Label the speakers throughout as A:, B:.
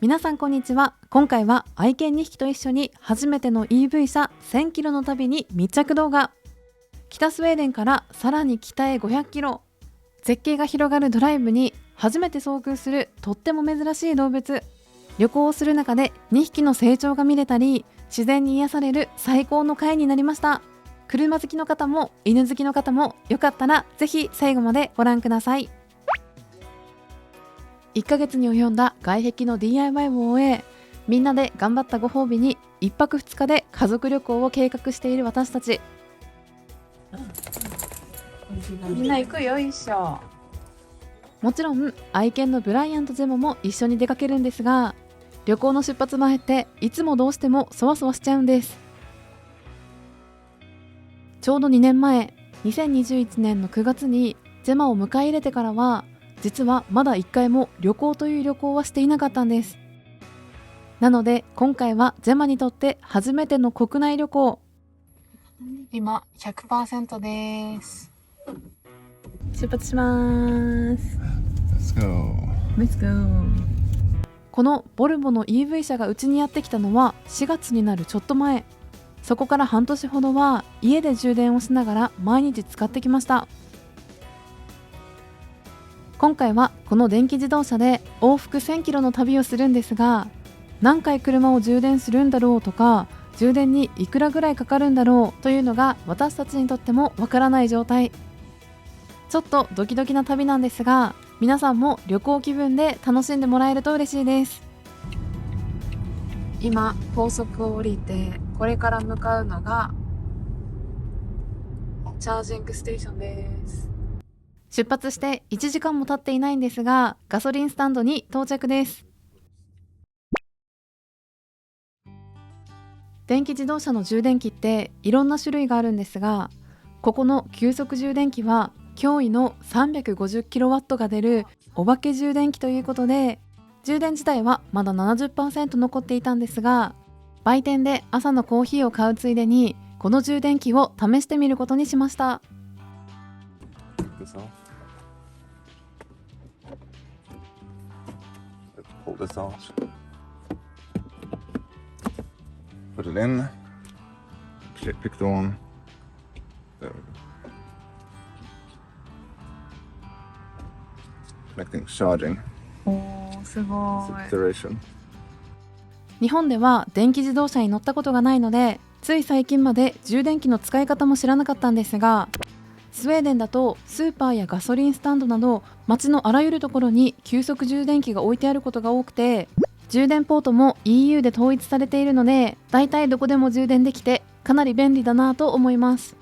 A: 皆さんこんにちは。今回は愛犬2匹と一緒に初めての EV 車1000キロの旅に密着動画。北スウェーデンからさらに北へ500キロ、絶景が広がるドライブに初めて遭遇するとっても珍しい動物。旅行をする中で2匹の成長が見れたり、自然に癒される最高の回になりました。車好きの方も犬好きの方もよかったらぜひ最後までご覧ください。1ヶ月に及んだ外壁の DIY を終え、みんなで頑張ったご褒美に1泊2日で家族旅行を計画している私たち。
B: みんな行くよ一緒。
A: もちろん愛犬のブライアンとジェモも一緒に出かけるんですが、旅行の出発前っていつもどうしてもそわそわしちゃうんです。ちょうど2年前、2021年の9月にジェマを迎え入れてからは、実はまだ1回も旅行という旅行はしていなかったんです。なので今回はジェマにとって初めての国内旅行。
B: 今 100% です。
A: 出発します。
C: Let's go.
A: Let's go。 このボルボの EV 車がうちにやってきたのは4月になるちょっと前。そこから半年ほどは家で充電をしながら毎日使ってきました。今回はこの電気自動車で往復1000キロの旅をするんですが、何回車を充電するんだろうとか、充電にいくらぐらいかかるんだろうというのが私たちにとってもわからない状態。ちょっとドキドキな旅なんですが、皆さんも旅行気分で楽しんでもらえると嬉しいです。
B: 今高速を降りてこれから向かうのがチャージングステーションです。
A: 出発して1時間も経っていないんですが、ガソリンスタンドに到着です。電気自動車の充電器っていろんな種類があるんですが、ここの急速充電器は驚異の 350kW が出るお化け充電器ということで、充電自体はまだ 70% 残っていたんですが、売店で朝のコーヒーを買うついでにこの充電器を試してみることにしました。
C: Pull this out. Put it in. Click it on. There we go. Connecting charging.
B: すごい。
C: Duration.
A: 日本では電気自動車に乗ったことがないので、つい最近まで充電器の使い方も知らなかったんですが、スウェーデンだとスーパーやガソリンスタンドなど街のあらゆるところに急速充電器が置いてあることが多くて、充電ポートも EU で統一されているので、だいたいどこでも充電できてかなり便利だなと思います。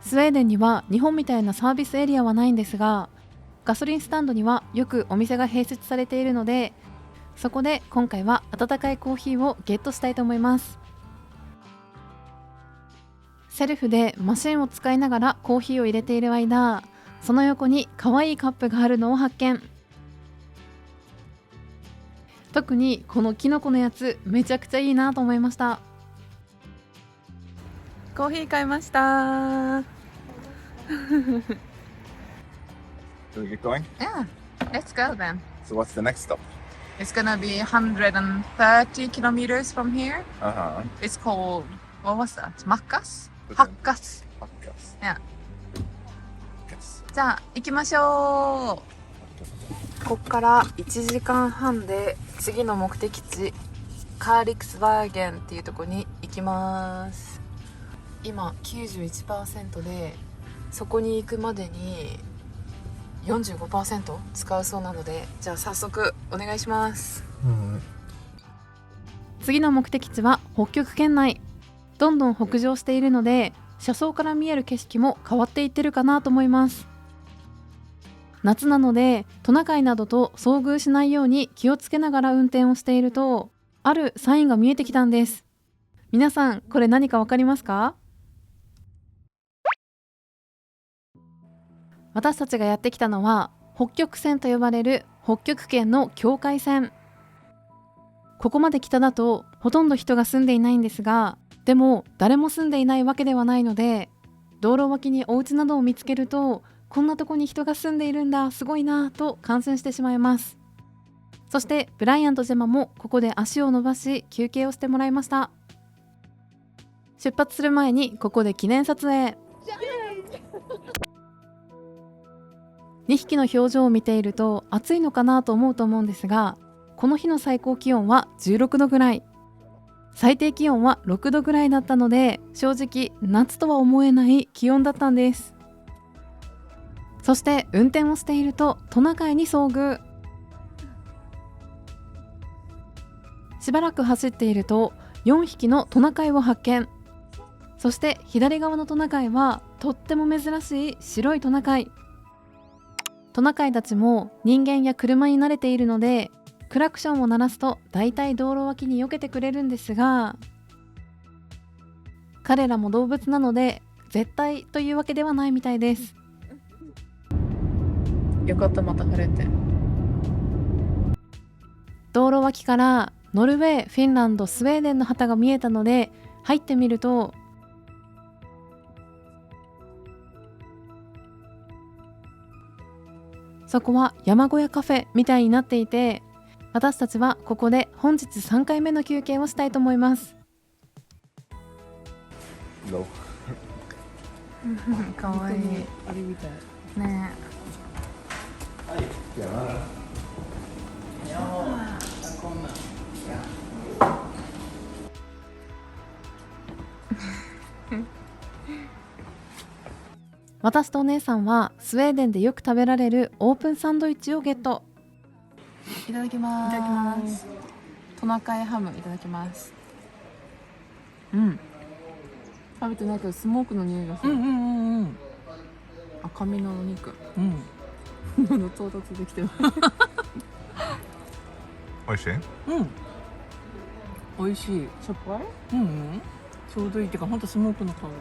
A: スウェーデンには日本みたいなサービスエリアはないんですが、ガソリンスタンドにはよくお店が併設されているので、そこで今回は温かいコーヒーをゲットしたいと思います。セルフでマシンを使いながらコーヒーを入れている間、その横に可愛いカップがあるのを発見。特にこのキノコのやつめちゃくちゃいいなと思いました。コーヒー買いました。
C: Do we get going?
B: Yeah, let's go then.
C: So what's the next stop?
B: It's gonna be 130 kilometers from here.
C: Uh-huh.
B: It's called, what was that? Makkas? Hakkas.
C: Podcast.
B: Yeah.
C: Yes.
B: じゃあ行きましょう。こっから1時間半で次の目的地カーリクスバーゲンっていうところに行きます。今 91% で、そこに行くまでに 45% 使うそうなので、じゃあ早速お願いします。
A: 次の目的地は北極圏内。どんどん北上しているので、車窓から見える景色も変わっていってるかなと思います。夏なのでトナカイなどと遭遇しないように気をつけながら運転をしていると、あるサインが見えてきたんです。皆さんこれ何かわかりますか？私たちがやってきたのは北極線と呼ばれる北極圏の境界線。ここまで北だとほとんど人が住んでいないんですが、でも誰も住んでいないわけではないので、道路脇にお家などを見つけると、こんなとこに人が住んでいるんだ、すごいなと感心してしまいます。そしてブライアンとジェマもここで足を伸ばし休憩をしてもらいました。出発する前にここで記念撮影。2匹の表情を見ていると暑いのかなと思うと思うんですが、この日の最高気温は16度ぐらい、最低気温は6度ぐらいだったので、正直夏とは思えない気温だったんです。そして運転をしているとトナカイに遭遇。しばらく走っていると4匹のトナカイを発見。そして左側のトナカイはとっても珍しい白いトナカイ。トナカイたちも人間や車に慣れているので、クラクションを鳴らすとだいたい道路脇に避けてくれるんですが、彼らも動物なので絶対というわけではないみたいです。
B: よかった、また晴れて。
A: 道路脇からノルウェー、フィンランド、スウェーデンの旗が見えたので入ってみると、そこは山小屋カフェみたいになっていて、私たちはここで本日3回目の休憩をしたいと思います。
C: No.
B: かわいい。
D: あれみたい。
B: ね
A: 私とお姉さんはスウェーデンでよく食べられるオープンサンドイッチをゲット。
B: いただきます。
D: いただきます。
B: トナカイハムいただきます。うん。食べてないけどスモークの匂いがする。赤身のお肉。喉到達できてる。
C: 美味しい？
D: 美味しい。
B: しょっぱい？
D: ちょうどいいっていうか、ほんとスモークの香り。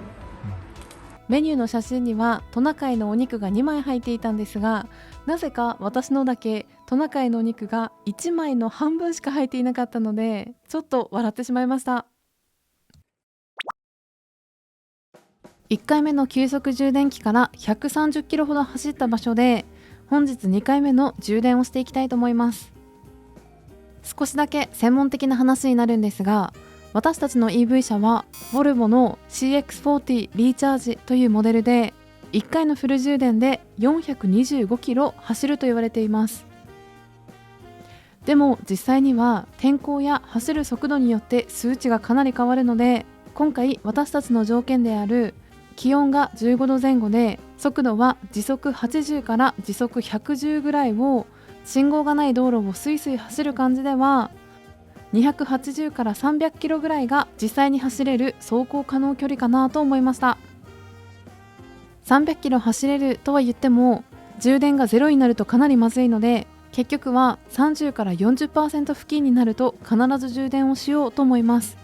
A: メニューの写真にはトナカイのお肉が2枚入っていたんですが、なぜか私のだけトナカイのお肉が1枚の半分しか入っていなかったので、ちょっと笑ってしまいました。1回目の急速充電器から130キロほど走った場所で、本日2回目の充電をしていきたいと思います。少しだけ専門的な話になるんですが、私たちの EV 車はボルボの CX40 リーチャージというモデルで、1回のフル充電で425キロ走ると言われています。でも実際には天候や走る速度によって数値がかなり変わるので、今回私たちの条件である気温が15度前後で速度は時速80から時速110ぐらいを、信号がない道路をスイスイ走る感じでは280から300キロぐらいが実際に走れる走行可能距離かなと思いました。300キロ走れるとは言っても充電がゼロになるとかなりまずいので、結局は30から 40% 付近になると必ず充電をしようと思います。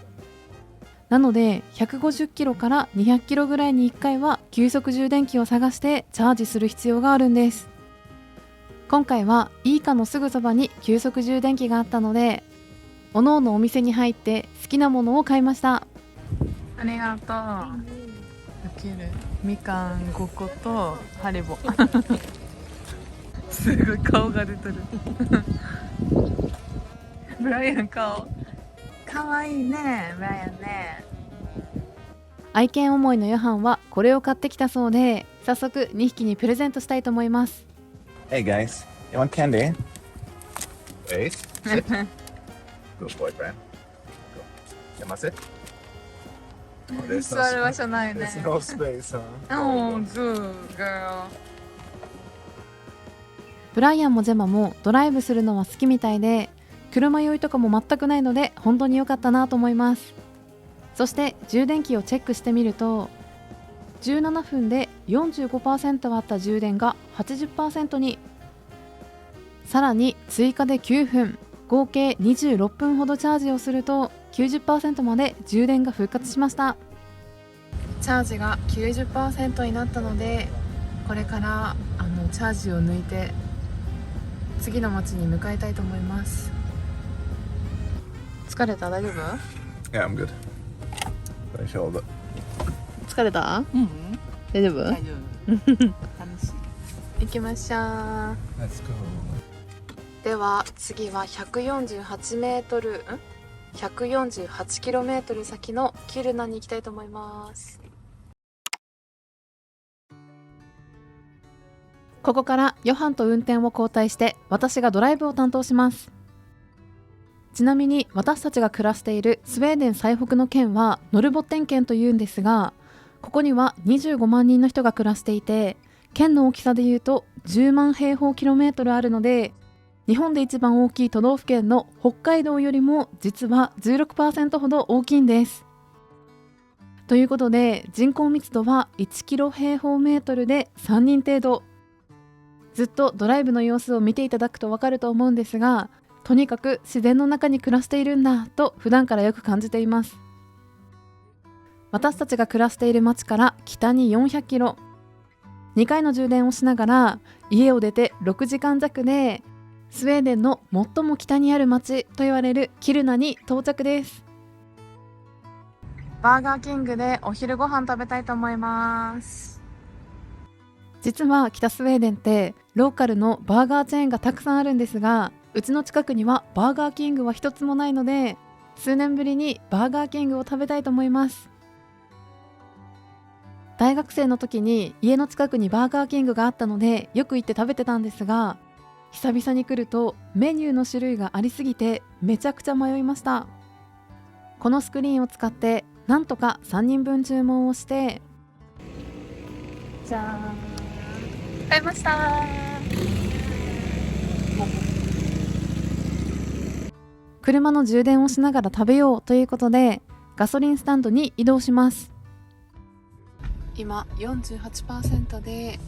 A: なので150キロから200キロぐらいに1回は急速充電器を探してチャージする必要があるんです。今回はイーカのすぐそばに急速充電器があったので、おのおのお店に入って好きなものを買いました。
B: ありがとう。ウケる。みかん5個とハリボ。すごい顔が出てる。ブライアン顔。かわいいね、ブライアンね。
A: 愛犬思いのヨハンはこれを買ってきたそうで、早速2匹にプレゼントしたいと思います。
C: Hey guys, you want candy? Wait. Sit. Good boyfriend. Go. Can I sit? Oh, there's
B: 座る場所ないね。
C: there's no space, huh?
B: Oh, good girl.
A: ブライアンもジェマもドライブするのは好きみたいで、車酔いとかも全くないので本当に良かったなと思います。そして充電器をチェックしてみると、17分で 45% あった充電が 80% に、さらに追加で9分、合計26分ほどチャージをすると 90% まで充電が復活しました。
B: チャージが 90% になったので、これからチャージを抜いて次の街に向かいたいと思います。疲れた？大丈夫？
C: Yeah, I'm good. I showed it.
B: 疲れた？大丈夫？
D: 大丈夫。楽しい。
B: 行きましょう。
C: Let's go.
B: では次は148メートル148キロメートル先のキルナに行きたいと思います。
A: ここからヨハンと運転を交代して私がドライブを担当します。ちなみに私たちが暮らしているスウェーデン最北の県はノルボッテン県というんですが、ここには25万人の人が暮らしていて、県の大きさでいうと10万平方キロメートルあるので、日本で一番大きい都道府県の北海道よりも実は 16% ほど大きいんです。ということで人口密度は1キロ平方メートルで3人程度。ずっとドライブの様子を見ていただくとわかると思うんですが、とにかく自然の中に暮らしているんだと普段からよく感じています。私たちが暮らしている町から北に400キロ、2回の充電をしながら家を出て6時間弱でスウェーデンの最も北にある町と言われるキルナに到着です。
B: バーガーキングでお昼ご飯食べたいと思います。
A: 実は北スウェーデンってローカルのバーガーチェーンがたくさんあるんですが、うちの近くにはバーガーキングは一つもないので、数年ぶりにバーガーキングを食べたいと思います。大学生の時に家の近くにバーガーキングがあったのでよく行って食べてたんですが、久々に来るとメニューの種類がありすぎてめちゃくちゃ迷いました。このスクリーンを使ってなんとか3人分注文をして、じゃーん、買いました。車の充電をしながら食べようということでガソリンスタンドに移動します。
B: 今 48% で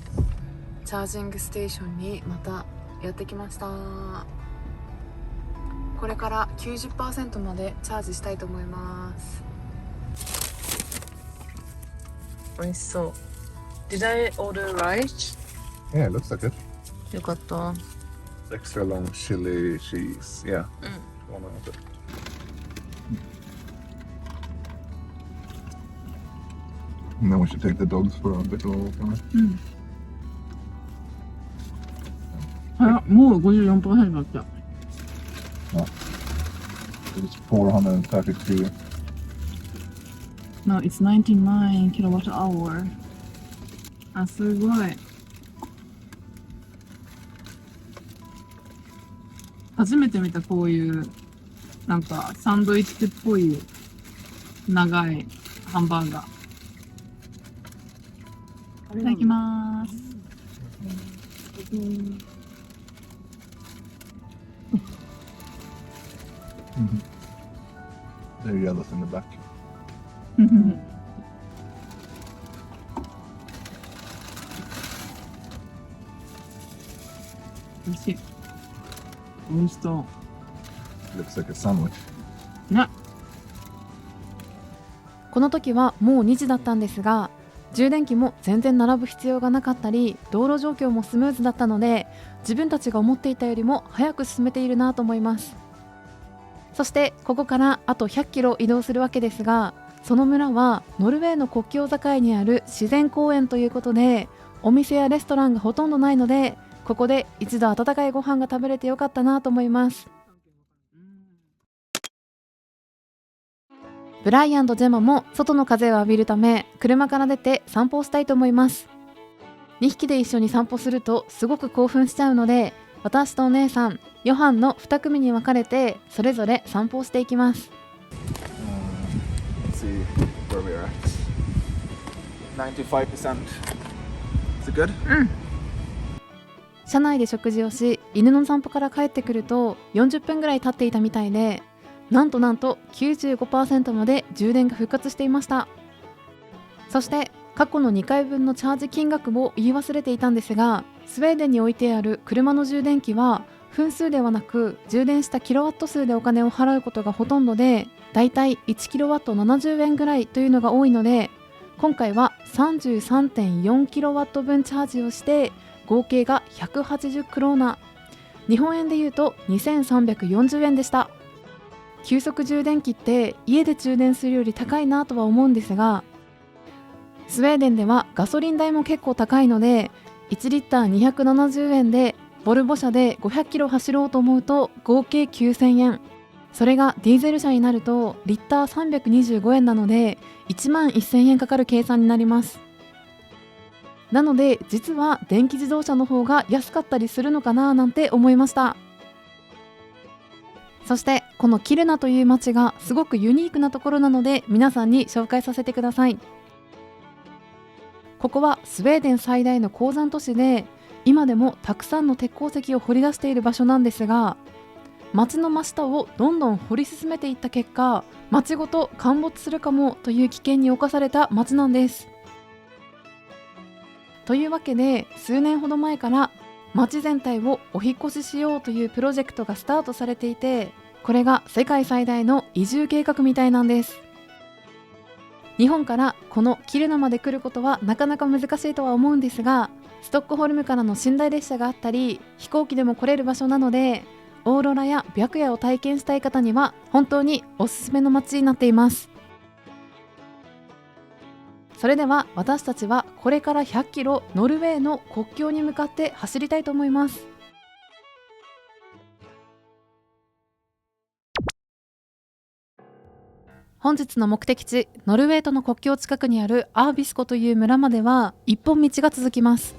B: チャージングステーションにまたやってきました。これから 90% までチャージしたいと思います。美味しそう。 Did I order rice?
C: Yeah, it looks like it.
B: よかった。
C: Extra long chili cheese. Yeah. One of it. And then we should take the dogs for a bit of a walk.
D: もう 54% だった。
C: It's 432.
D: No, it's 99 kilowatt hour. あ、すごい。初めて見たこういうなんかサンドイッチっぽい長いハンバーガー。いただきます。
C: They're yellow in the back.
D: 美味しい。美味しそう。
C: Looks like a sandwich.
D: ね。
A: この時はもう2時だったんですが、充電器も全然並ぶ必要がなかったり、道路状況もスムーズだったので、自分たちが思っていたよりも早く進めているなと思います。そしてここからあと100キロ移動するわけですが、その村はノルウェーの国境境にある自然公園ということで、お店やレストランがほとんどないので、ここで一度温かいご飯が食べれてよかったなと思います。ブライアンとジェマも外の風を浴びるため車から出て散歩をしたいと思います。2匹で一緒に散歩するとすごく興奮しちゃうので、私とお姉さんヨハンの2組に分かれてそれぞれ散歩をしていきます。
C: Let's see where we're at. 95%. Is it good?
A: 車内で食事をし、犬の散歩から帰ってくると40分ぐらい経っていたみたいで、なんと 95% まで充電が復活していました。そして過去の2回分のチャージ金額を言い忘れていたんですが、スウェーデンに置いてある車の充電器は分数ではなく充電したキロワット数でお金を払うことがほとんどで、だいたい1キロワット70円ぐらいというのが多いので、今回は 33.4 キロワット分チャージをして合計が180クローナ、日本円でいうと2340円でした。急速充電器って家で充電するより高いなとは思うんですが、スウェーデンではガソリン代も結構高いので1リッター270円でボルボ車で500キロ走ろうと思うと合計9000円。それがディーゼル車になるとリッター325円なので1万1000円かかる計算になります。なので実は電気自動車の方が安かったりするのかななんて思いました。そしてこのキルナという街がすごくユニークなところなので皆さんに紹介させてください。ここはスウェーデン最大の鉱山都市で、今でもたくさんの鉄鉱石を掘り出している場所なんですが、町の真下をどんどん掘り進めていった結果、町ごと陥没するかもという危険に侵された町なんです。というわけで数年ほど前から町全体をお引越ししようというプロジェクトがスタートされていて、これが世界最大の移住計画みたいなんです。日本からこのキルナまで来ることはなかなか難しいとは思うんですが、ストックホルムからの寝台列車があったり飛行機でも来れる場所なので、オーロラや白夜を体験したい方には本当におすすめの街になっています。それでは私たちはこれから100キロノルウェーの国境に向かって走りたいと思います。本日の目的地、ノルウェーとの国境近くにあるアービスコという村までは一本道が続きます。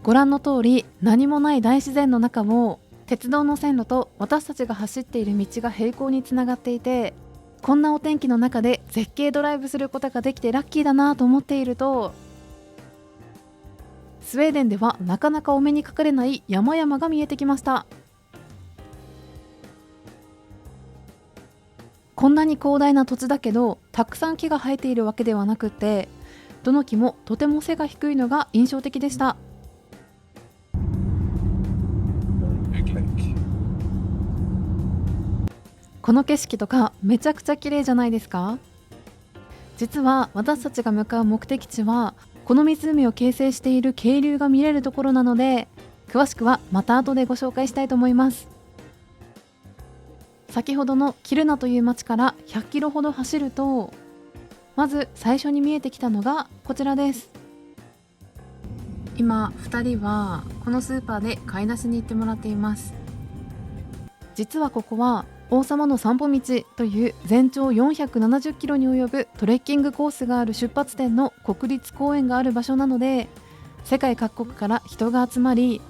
A: ご覧の通り何もない大自然の中を鉄道の線路と私たちが走っている道が平行につながっていて、こんなお天気の中で絶景ドライブすることができてラッキーだなと思っていると、スウェーデンではなかなかお目にかかれない山々が見えてきました。こんなに広大な土地だけどたくさん木が生えているわけではなくて、どの木もとても背が低いのが印象的でした。この景色とかめちゃくちゃ綺麗じゃないですか。実は私たちが向かう目的地はこの湖を形成している渓流が見れるところなので、詳しくはまた後でご紹介したいと思います。先ほどのキルナという町から100キロほど走ると、まず最初に見えてきたのがこちらです。今2人はこのスーパーで買い出しに行ってもらっています。実はここは王様の散歩道という全長470キロに及ぶトレッキングコースがある出発点の国立公園がある場所なので、世界各国から人が集まり、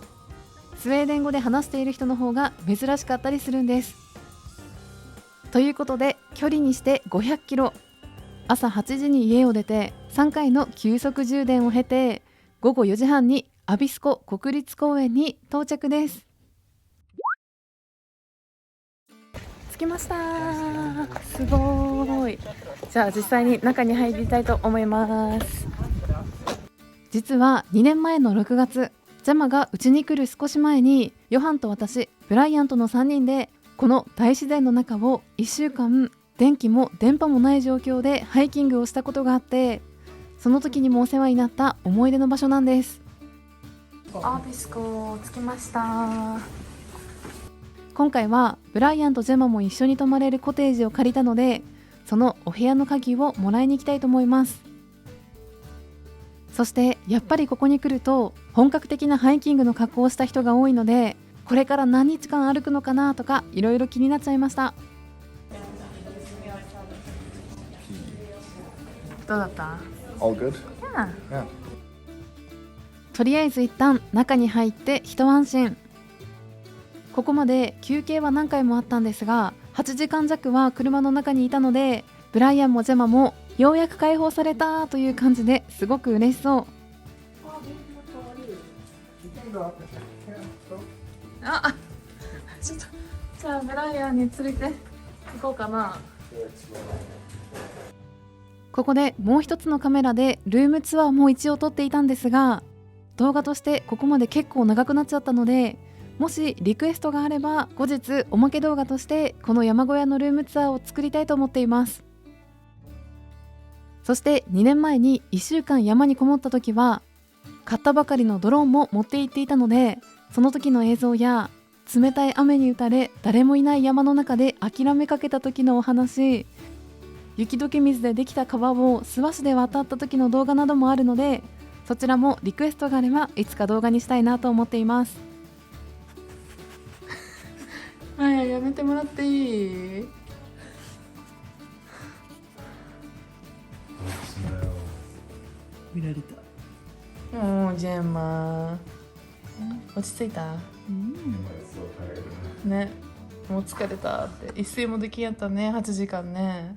A: スウェーデン語で話している人の方が珍しかったりするんです。ということで距離にして500キロ、朝8時に家を出て3回の急速充電を経て午後4時半にアビスコ国立公園に到着です。着きました。すごい。じゃあ実際に中に入りたいと思います。実は2年前の6月、ジャマがうちに来る少し前にヨハンと私、ブライアントの3人でこの大自然の中を1週間電気も電波もない状況でハイキングをしたことがあって、その時にもお世話になった思い出の場所なんです。アービスコ着きました。今回はブライアンとジェマも一緒に泊まれるコテージを借りたので、そのお部屋の鍵をもらいに行きたいと思います。そしてやっぱりここに来ると本格的なハイキングの格好をした人が多いので、これから何日間歩くのかなとかいろいろ気になっちゃいました。どうだった？
C: All good?
A: Yeah. とりあえず一旦中に入って一安心。ここまで休憩は何回もあったんですが、8時間弱は車の中にいたので、ブライアンもジェマもようやく解放されたという感じですごく嬉しそう。あ、ちょっとじゃあブライアンに連れて行こうかな。ここでもう一つのカメラでルームツアーも一応撮っていたんですが、動画としてここまで結構長くなっちゃったので、もしリクエストがあれば後日おまけ動画としてこの山小屋のルームツアーを作りたいと思っています。そして2年前に1週間山にこもった時は買ったばかりのドローンも持って行っていたので、その時の映像や冷たい雨に打たれ誰もいない山の中で諦めかけた時のお話、雪解け水でできた川を素足で渡った時の動画などもあるので、そちらもリクエストがあればいつか動画にしたいなと思っています。
B: あや、やめてもらっていい？
D: 見られた。
B: もうジェンマ落ち着いた？ね、もう疲れたって一睡もできんやったね、8時間ね。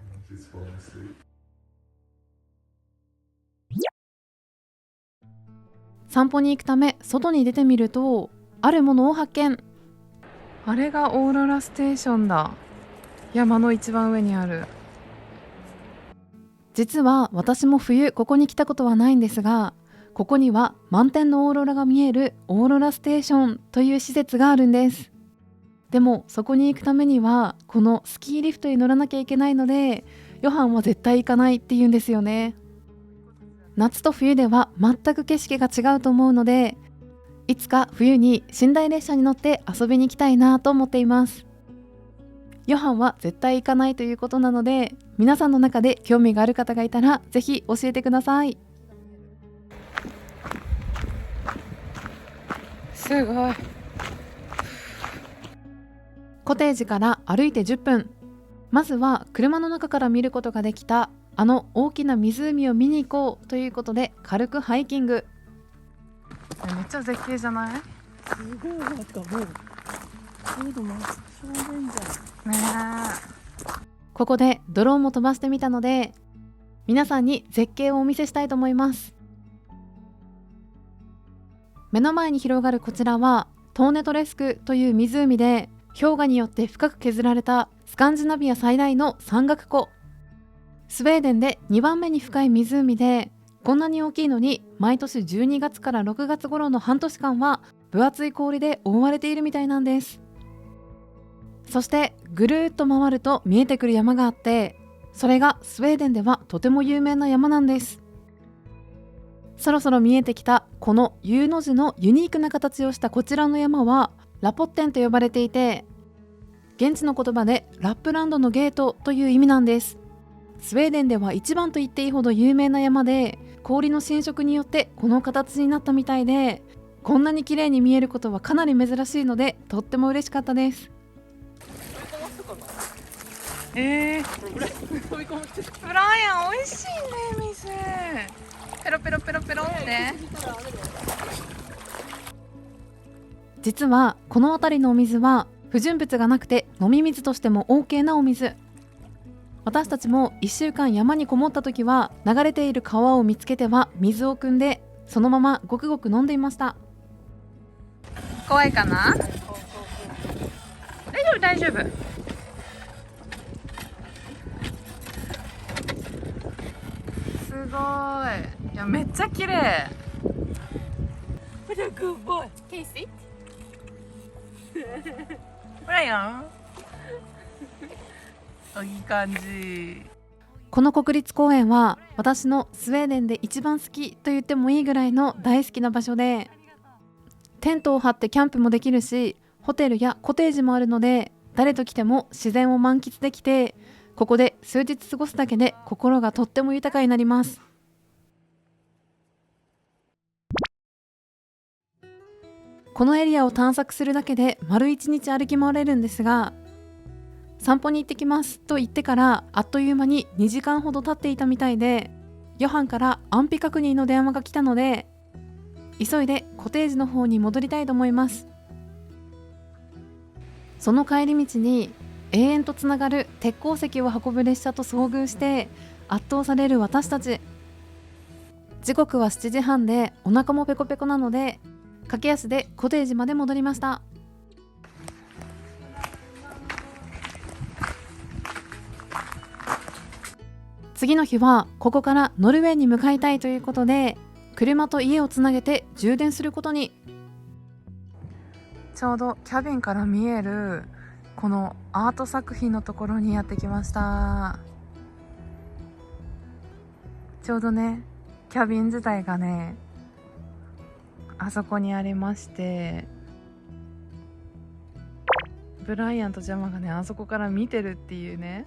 A: 散歩に行くため外に出てみると、あるものを発見。
B: あれがオーロラステーションだ。山の一番上にある。
A: 実は私も冬ここに来たことはないんですが、ここには満天のオーロラが見えるオーロラステーションという施設があるんです。でもそこに行くためにはこのスキーリフトに乗らなきゃいけないので、ヨハンは絶対行かないって言うんですよね。夏と冬では全く景色が違うと思うので、いつか冬に寝台列車に乗って遊びに行きたいなと思っています。ヨハンは絶対行かないということなので、皆さんの中で興味がある方がいたらぜひ教えてください。
B: すごい。
A: コテージから歩いて10分。まずは車の中から見ることができたあの大きな湖を見に行こうということで軽くハイキング。
B: めっちゃ絶景じゃない？
D: すごい、なんかもうちょうど真正面じゃん。
B: ね
A: ここでドローンも飛ばしてみたので、皆さんに絶景をお見せしたいと思います。目の前に広がるこちらはトーネトレスクという湖で、氷河によって深く削られたスカンジナビア最大の山岳湖。スウェーデンで2番目に深い湖で、こんなに大きいのに毎年12月から6月頃の半年間は分厚い氷で覆われているみたいなんです。そしてぐるーっと回ると見えてくる山があって、それがスウェーデンではとても有名な山なんです。そろそろ見えてきたこの U の字のユニークな形をしたこちらの山はラポッテンと呼ばれていて、現地の言葉でラップランドのゲートという意味なんです。スウェーデンでは一番と言っていいほど有名な山で、氷の浸食によってこの形になったみたいで、こんなに綺麗に見えることはかなり珍しいのでとっても嬉しかったです。
B: ブライアン美味しいね、水。ペロペロペロペロって。
A: 実はこの辺りのお水は不純物がなくて飲み水としても OK なお水。私たちも1週間山にこもった時は流れている川を見つけては水を汲んで、そのままごくごく飲んでいました。
B: 怖いかな？大丈夫大丈夫。すごい。いや、めっちゃ綺麗。
D: What a good boy.
B: Can you sit? ブライアンいい感じ。
A: この国立公園は私のスウェーデンで一番好きと言ってもいいぐらいの大好きな場所で、テントを張ってキャンプもできるし、ホテルやコテージもあるので、誰と来ても自然を満喫できて、ここで数日過ごすだけで心がとっても豊かになります。このエリアを探索するだけで丸1日歩き回れるんですが、散歩に行ってきますと言ってからあっという間に2時間ほど経っていたみたいで、ヨハンから安否確認の電話が来たので、急いでコテージの方に戻りたいと思います。その帰り道に永遠とつながる鉄鉱石を運ぶ列車と遭遇して圧倒される私たち。時刻は7時半でお腹もペコペコなので、駆け足でコテージまで戻りました。次の日はここからノルウェーに向かいたいということで、車と家をつなげて充電することに。
B: ちょうどキャビンから見えるこのアート作品のところにやってきました。ちょうどね、キャビン自体がね、あそこにありまして、ブライアンとジャマがね、あそこから見てるっていうね。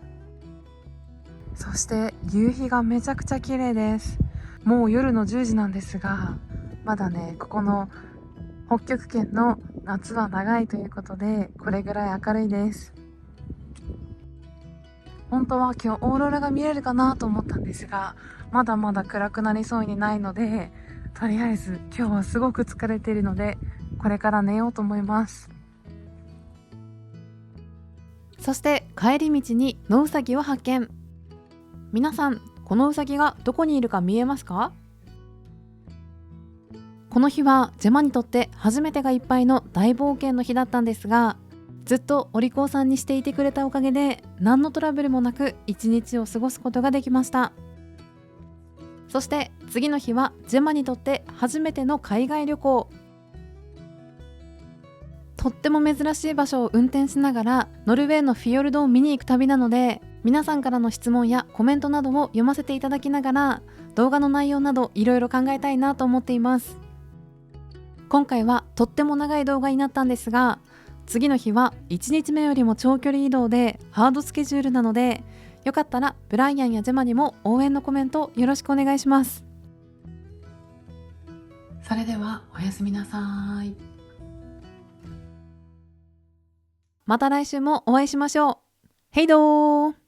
B: そして夕日がめちゃくちゃ綺麗です。もう夜の10時なんですが、まだねここの北極圏の夏は長いということで、これぐらい明るいです。本当は今日オーロラが見れるかなと思ったんですが、まだまだ暗くなりそうにないので、とりあえず今日はすごく疲れているので、これから寝ようと思います。
A: そして帰り道に野うさぎを発見。皆さん、このうさぎがどこにいるか見えますか？この日はジェマにとって初めてがいっぱいの大冒険の日だったんですが、ずっとお利口さんにしていてくれたおかげで何のトラブルもなく一日を過ごすことができました。そして次の日はジェマにとって初めての海外旅行。とっても珍しい場所を運転しながらノルウェーのフィヨルドを見に行く旅なので、皆さんからの質問やコメントなどを読ませていただきながら、動画の内容などいろいろ考えたいなと思っています。今回はとっても長い動画になったんですが、次の日は1日目よりも長距離移動でハードスケジュールなので、よかったらブライアンやジェマにも応援のコメントよろしくお願いします。それではおやすみなさい。また来週もお会いしましょう。ヘイドー。